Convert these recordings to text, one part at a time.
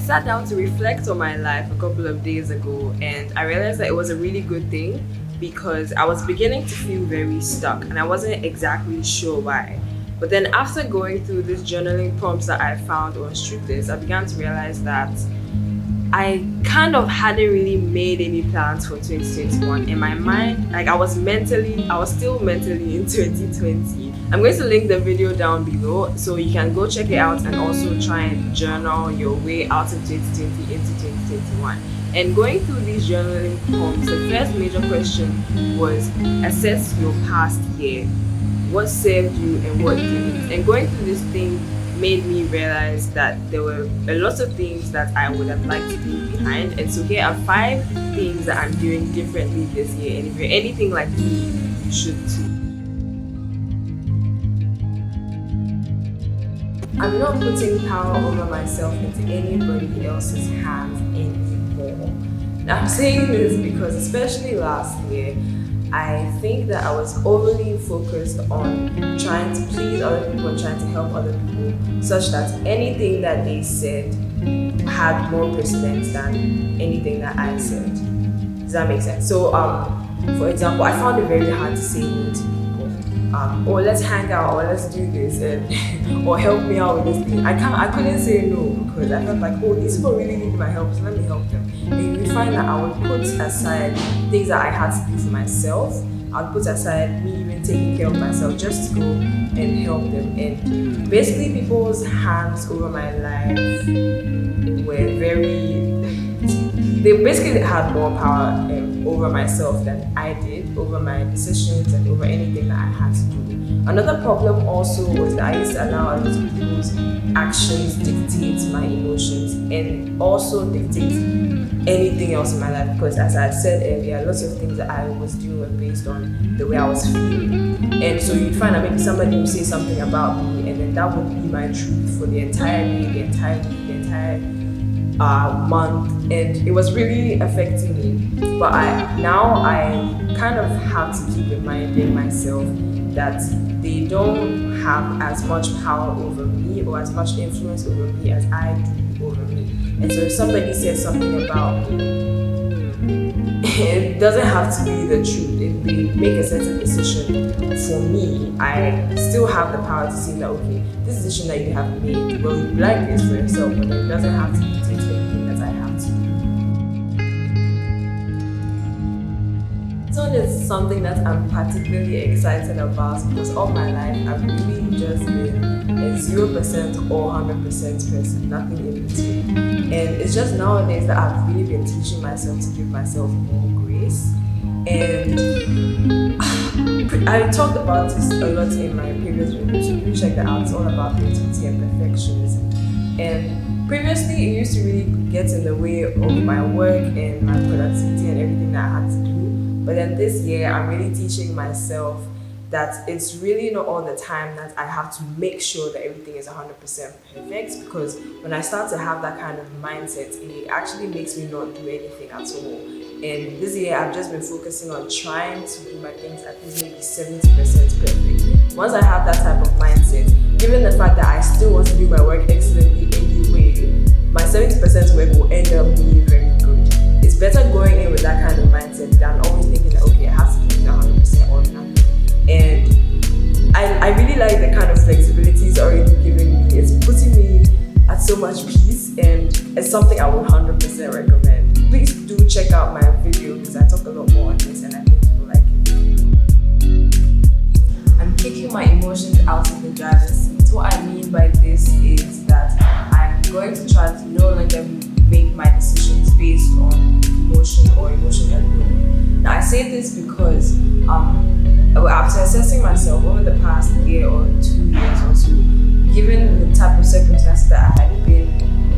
sat down to reflect on my life a couple of days ago, and I realized that it was a really good thing because I was beginning to feel very stuck and I wasn't exactly sure why. But then after going through these journaling prompts that I found on Streetlist, I began to realize that I kind of hadn't really made any plans for 2021 in my mind. Like I was still mentally in 2020. I'm going to link the video down below so you can go check it out and also try and journal your way out of 2020 into 2021. And going through these journaling prompts, the first major question was assess your past year. What served you and what didn't? And going through this thing made me realize that there were a lot of things that I would have liked to leave behind. And so here are 5 things that I'm doing differently this year. And if you're anything like me, you should too. I'm not putting power over myself into anybody else's hands anymore. Now I'm saying this because especially last year, I think that I was overly focused on trying to please other people and trying to help other people, such that anything that they said had more precedence than anything that I said. Does that make sense? So, for example, I found it very hard to say no to people. Or let's hang out, or let's do this, and or help me out with this thing. I couldn't say no because I felt like, oh, these people really need my help, so let me help them. And you find that I would put aside things that I had to do for myself. I would put aside me even taking care of myself just to go and help them. And basically, people's hands over my life were they basically had more power over myself than I did, over my decisions and over anything that I had to do. Another problem also was that I used to allow other people's actions dictate my emotions and also dictate anything else in my life, because as I said earlier, lots of things that I was doing were based on the way I was feeling. And so you'd find that maybe somebody would say something about me and then that would be my truth for the entire day, the entire week, the entire month, and it was really affecting me. But I kind of have to keep reminding myself that they don't have as much power over me or as much influence over me as I do over me. And so if somebody says something about me, it doesn't have to be the truth. If they make a certain decision for me, I still have the power to say that, okay, this decision that you have made, well, you like this for yourself, but it doesn't have to be anything that I have to do. So it's something that I'm particularly excited about because all my life I've really just been a 0% or 100% person, nothing in between. And it's just nowadays that I've really been teaching myself to give myself more grace. And I talked about this a lot in my previous video, so you can check that out. It's all about creativity and perfectionism. And previously, it used to really get in the way of my work and my productivity and everything that I had to do. But then this year, I'm really teaching myself that it's really not all the time that I have to make sure that everything is 100% perfect, because when I start to have that kind of mindset, it actually makes me not do anything at all. And this year, I've just been focusing on trying to do my things at least maybe 70% perfect. Once I have that type of mindset, given the fact that I still want to do my work excellently anyway, my 70% work will end up being very good. It's better going in with that kind of mindset than always thinking that, okay, I have to do it 100% or nothing. And I really like the kind of flexibility it's already giving me. It's putting me at so much peace, and it's something I would 100% recommend. Please do check out my video because I talk a lot more on this and I think you will like it. I'm kicking my emotions out of the driver's seat. What I mean by this is that I'm going to try to no longer make my decisions based on emotion or emotion alone. Now I say this because after assessing myself over the past year or 2 years or so, given the type of circumstances that I had been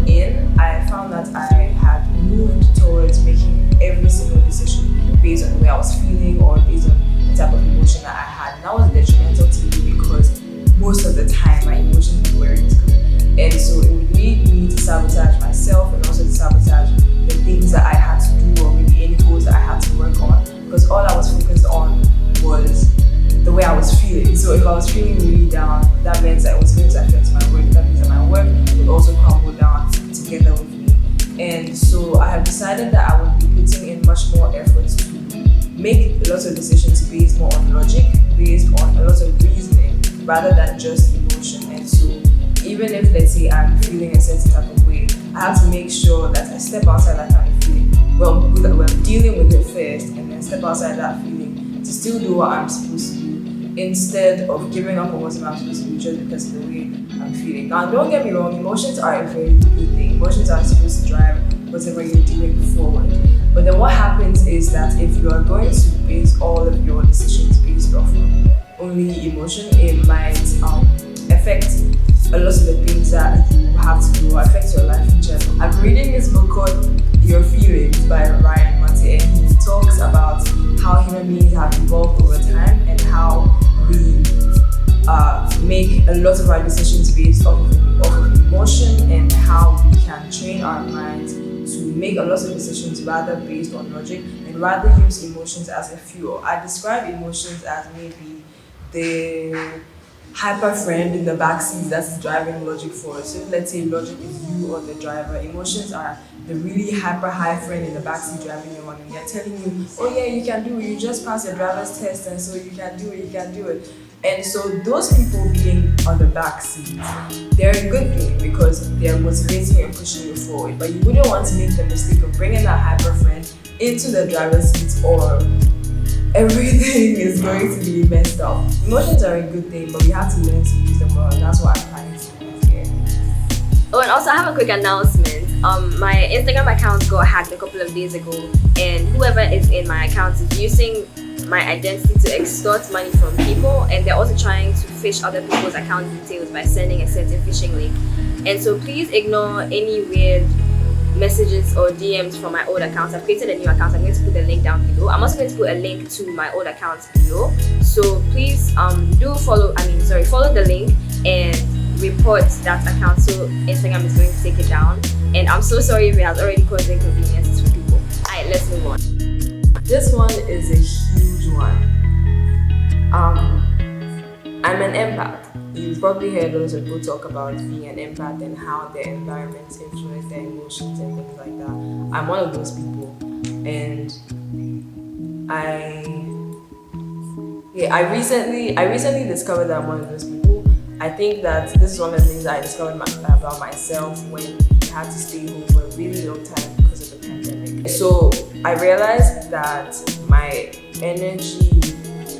in, I found that I had moved towards making every single decision based on the way I was feeling or based on the type of emotion that I had. And that was detrimental to me because most of the time my emotions weren't good. And so it would lead me to sabotage myself and also to sabotage the things that I had to do or maybe any goals that I had to work on, because all I was focused on was the way I was feeling. So if I was feeling really down, that meant that it was going to affect my work. That means that my work would also crumble down together with me. And so I have decided that I would be putting in much more effort to make a lot of decisions based more on logic, based on a lot of reasoning, rather than just emotion. And so even if, let's say, I'm feeling a certain type of way, I have to make sure that I step outside that kind of feeling. Well, I'm dealing with it first, and then step outside that feeling to still do what I'm supposed to do, instead of giving up on what I'm supposed to do just because of the way I'm feeling. Now, don't get me wrong, emotions are a very good thing. Emotions are supposed to drive whatever you're doing forward. But then what happens is that if you are going to base all of your decisions based off of only emotion, it might affect a lot of the things that you have to do or affect your life in general. I'm reading this book called Your Feelings by Ryan Mate, and he talks about how human beings have evolved over time and how we make a lot of our decisions based off of emotion, and how we can train our minds to make a lot of decisions rather based on logic and rather use emotions as a fuel. I describe emotions as maybe the hyper friend in the backseat that's driving logic forward. So let's say logic is you or the driver. Emotions are the really hyper high friend in the backseat driving you on, and they're telling you, oh yeah, you can do it, you just passed your driver's test, and so you can do it. And so those people being on the back seat, they're a good thing because they're motivating and pushing you forward. But you wouldn't want to make the mistake of bringing that hyper friend into the driver's seat, or everything is going to be messed up. Emotions are a good thing, but we have to learn to use them well, and that's what I'm planning to do here. Oh, and also I have a quick announcement. My Instagram account got hacked a couple of days ago, and whoever is in my account is using my identity to extort money from people, and they're also trying to phish other people's account details by sending a certain phishing link. And so please ignore any weird messages or DMs from my old accounts. I've created a new account. I'm going to put the link down below. I'm also going to put a link to my old accounts below. So please follow the link and report that account, so Instagram is going to take it down. And I'm so sorry if it has already caused inconveniences for people. Alright, let's move on. This one is a huge one. I'm an empath. You've probably heard lots of people talk about being an empath and how their environment influences their emotions and things like that. I'm one of those people, and I recently discovered that I'm one of those people. I think that this is one of the things I discovered about myself when I had to stay home for a really long time because of the pandemic. So I realized that my energy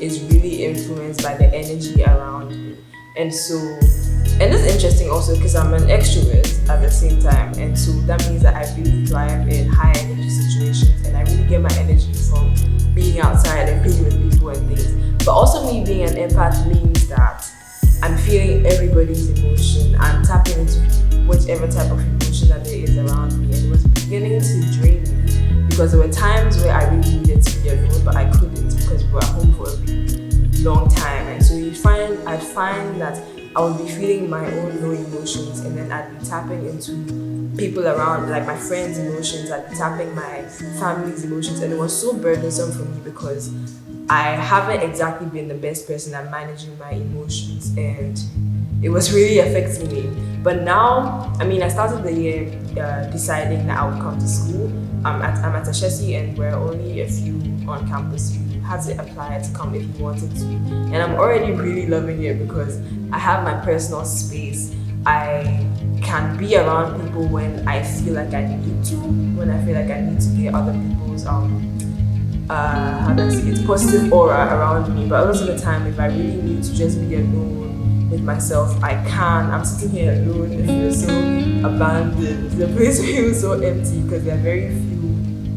is really influenced by the energy around me. And this is interesting also because I'm an extrovert at the same time. And so that means that I really thrive in high energy situations, and I really get my energy from being outside and being with people and things. But also me being an empath means that I'm feeling everybody's emotion. I'm tapping into whichever type of emotion that there is around me. And it was beginning to drain me because there were times where I really needed to be alone, but I couldn't because we were at home for a really long time. And so I'd find that I would be feeling my own low emotions, and then I'd be tapping into people around, like my friends' emotions. I'd be tapping my family's emotions, and it was so burdensome for me because I haven't exactly been the best person at managing my emotions, and it was really affecting me. But now, I started the year deciding that I would come to school. I'm at Ashesi, and we're only a few on campus. You had to apply to come if you wanted to. And I'm already really loving it because I have my personal space. I can be around people when I feel like I need to, when I feel like I need to get other people's positive aura around me. But a lot of the time, if I really need to just be alone with myself, I can. I'm sitting here alone. It feels so abandoned. The place feels so empty because there are very few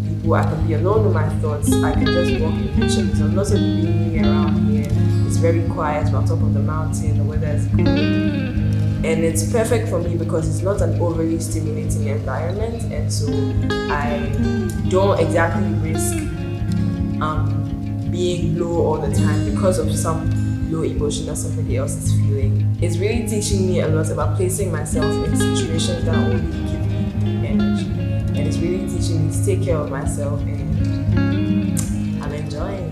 people. I can be alone with my thoughts. I can just walk in nature. There's lots of greenery around here. It's very quiet. We're on top of the mountain. The weather is good. And it's perfect for me because it's not an overly stimulating environment. And so I don't exactly risk being low all the time because of some low emotion that somebody else is feeling. It's really teaching me a lot about placing myself in situations that only give me energy. And it's really teaching me to take care of myself, and I'm enjoying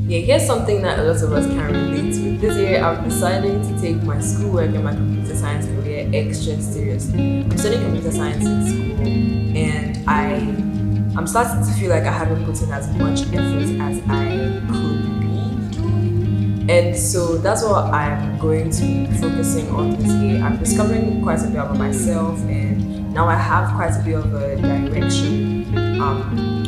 Yeah, here's something that a lot of us can relate to. This year, I've decided to take my schoolwork and my computer science career extra seriously. I'm studying computer science in school, and I'm starting to feel like I haven't put in as much effort as I could be doing. And so that's what I'm going to be focusing on this year. I'm discovering quite a bit about myself, and now I have quite a bit of a direction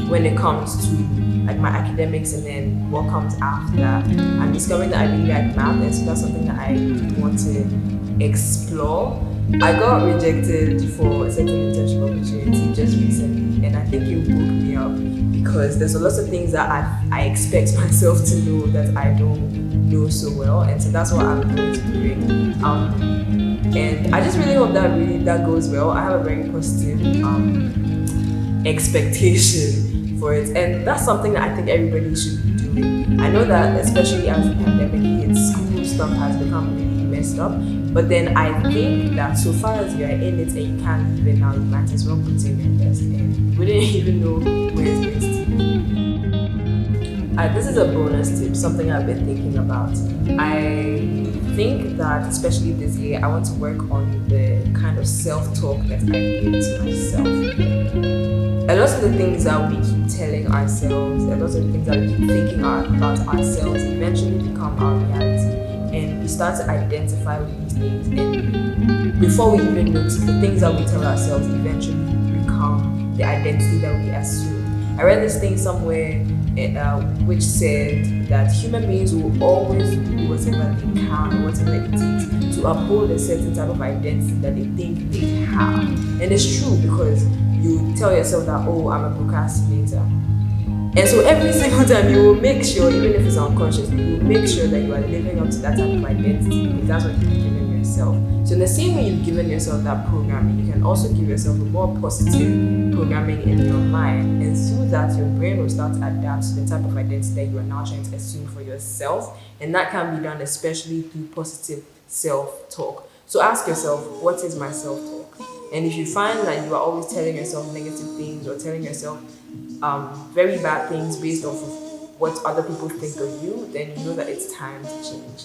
when it comes to like my academics and then what comes after. I'm discovering that I really like math, and so that's something that I want to explore. I got rejected for a certain internship opportunity just recently, and I think it woke me up because there's a lot of things that I expect myself to know that I don't know so well, and so that's what I'm going to be doing. And I just really hope that goes well. I have a very positive expectation for it, and that's something that I think everybody should be doing. I know that especially as the pandemic hits, school stuff has become really messed up, but then I think that so far as you're in it and you can't leave it now, you might as well put in your best, and you wouldn't even know where it's going to be. This is a bonus tip, something I've been thinking about. I think that especially this year, I want to work on the kind of self-talk that I give to myself. A lot of the things that we keep telling ourselves, a lot of the things that we keep thinking about ourselves eventually become our reality. And we start to identify with these things. And before we even notice, the things that we tell ourselves eventually become the identity that we assume. I read this thing somewhere which said that human beings will always do whatever they can, whatever it takes to uphold a certain type of identity that they think they have. And it's true because you tell yourself that, oh, I'm a procrastinator. And so every single time you will make sure, even if it's unconscious, you will make sure that you are living up to that type of identity because that's what you've given yourself. So in the same way you've given yourself that programming, you can also give yourself a more positive programming in your mind. And through that, your brain will start to adapt to the type of identity that you are now trying to assume for yourself. And that can be done especially through positive self-talk. So ask yourself, what is my self-talk? And if you find that you are always telling yourself negative things or telling yourself very bad things based off of what other people think of you, then you know that it's time to change.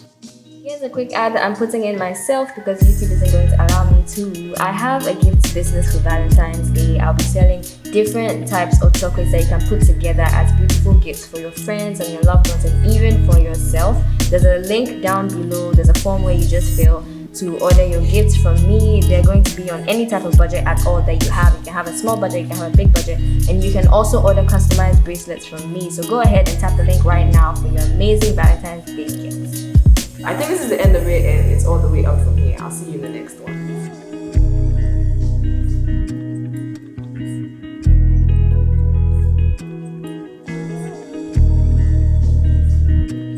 Here's a quick ad that I'm putting in myself because YouTube isn't going to allow me to. I have a gift business for Valentine's Day. I'll be selling different types of chocolates that you can put together as beautiful gifts for your friends and your loved ones and even for yourself. There's a link down below. There's a form where you just fill to order your gifts from me. They're going to be on any type of budget at all that you have. You can have a small budget, you can have a big budget, and you can also order customized bracelets from me. So go ahead and tap the link right now for your amazing Valentine's Day gifts. I think this is the end of it, and it's all the way up from here. I'll see you in the next one.